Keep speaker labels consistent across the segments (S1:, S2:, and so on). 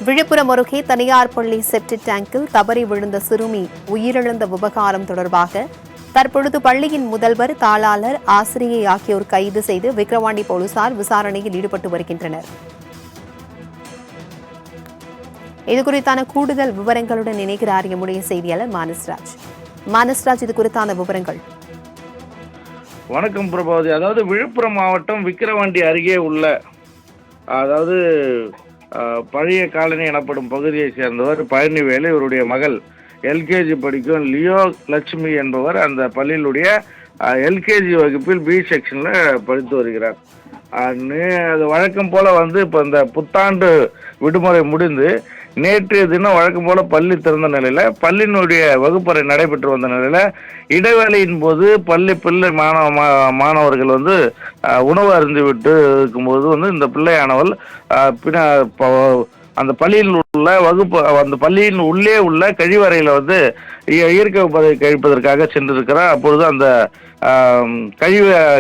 S1: விழுப்புரம் அருகே தனியார் பள்ளி செப்டிக் டேங்கில் தவறி விழுந்த சிறுமி உயிரிழந்த விவகாரம் தொடர்பாக தற்பொழுது பள்ளியின் முதல்வர், தாளாளர், ஆசிரியை ஆகியோர் கைது செய்து விக்கிரவாண்டி போலீசார் விசாரணையில் ஈடுபட்டு வருகின்றனர். இதுகுறித்தான கூடுதல் விவரங்களுடன் இணைகிறார் எம்முடைய செய்தியாளர் மானஸ்ராஜ். மானஸ்ராஜ், இது குறித்தான விவரங்கள்.
S2: வணக்கம் பிரபாவதி. அதாவது விழுப்புரம் மாவட்டம் விக்கிரவாண்டி அருகே உள்ள பழைய காலனி எனப்படும் பகுதியை சேர்ந்தவர் பழனிவேலு. இவருடைய மகள் எல்கேஜி படிக்கும் லியோ லட்சுமி என்பவர் அந்த பள்ளியினுடைய எல்கேஜி வகுப்பில் பி செக்ஷனில் படித்து வருகிறார். அது வழக்கம் போல் இப்போ இந்த புத்தாண்டு விடுமுறை முடிந்து நேற்றைய தினம் வழக்கம் போல் பள்ளி திறந்த நிலையில் பள்ளியினுடைய வகுப்பறை நடைபெற்று வந்த நிலையில் இடைவேளையின் போது பிள்ளை மாணவர்கள் உணவு அருந்தி விட்டு இருக்கும்போது இந்த பிள்ளையானவள் அந்த பள்ளியில் உள்ள அந்த பள்ளியின் உள்ளே உள்ள கழிவறையில் இயற்கை உபதை கழிப்பதற்காக சென்றிருக்கிறார். அப்பொழுது அந்த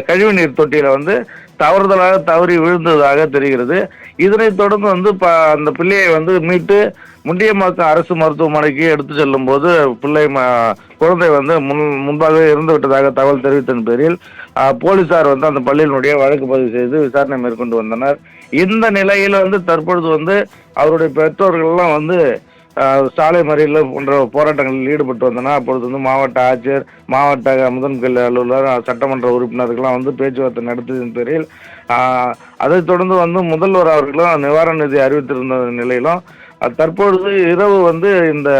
S2: கழிவு நீர் தொட்டியில தவறுதலாக தவறி விழுந்ததாக தெரிகிறது. இதனைத் தொடர்ந்து அந்த பிள்ளையை மீட்டு முண்டியம்பாக்கம் அரசு மருத்துவமனைக்கு எடுத்து செல்லும் போது குழந்தை முன்பாகவே இறந்து விட்டதாக தகவல் தெரிவித்ததன் பேரில் போலீசார் அந்த பள்ளியினுடைய வழக்கு பதிவு செய்து விசாரணை மேற்கொண்டு வந்தனர். இந்த நிலையில் தற்பொழுது அவருடைய பெற்றோர்கள்லாம் சாலை மறியல் போன்ற போராட்டங்களில் ஈடுபட்டு வந்தனர். அப்பொழுது மாவட்ட ஆட்சியர், மாவட்ட முதன்கல்வி அலுவலர், சட்டமன்ற உறுப்பினர்கள்லாம் பேச்சுவார்த்தை நடத்தியதன் பேரில் அதைத் தொடர்ந்து முதல்வர் அவர்களும் நிவாரண நிதி அறிவித்திருந்த நிலையிலும் தற்பொழுது இரவு இந்த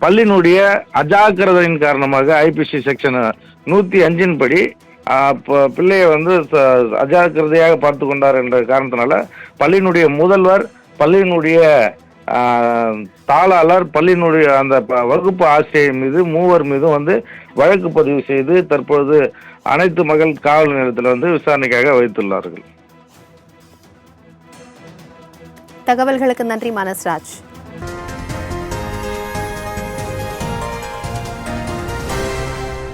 S2: பள்ளியினுடைய அஜாக்கிரதையின் காரணமாக ஐபிசி செக்ஷன் 105 படி பிள்ளையை அஜாக்கிரதையாக பார்த்து கொண்டார் என்ற காரணத்தினால பள்ளியினுடைய முதல்வர், பள்ளியினுடைய தாளாளர், பள்ளியினுடைய அந்த வகுப்பு ஆசிரியர் மீது மூவர் மீதும் வழக்கு பதிவு செய்து தற்பொழுது அனைத்து மகள் காவல் நிலையத்தில் விசாரணைக்காக வைத்துள்ளார்கள்.
S1: தகவல்களுக்கு நன்றி மானஸ்ராஜ்.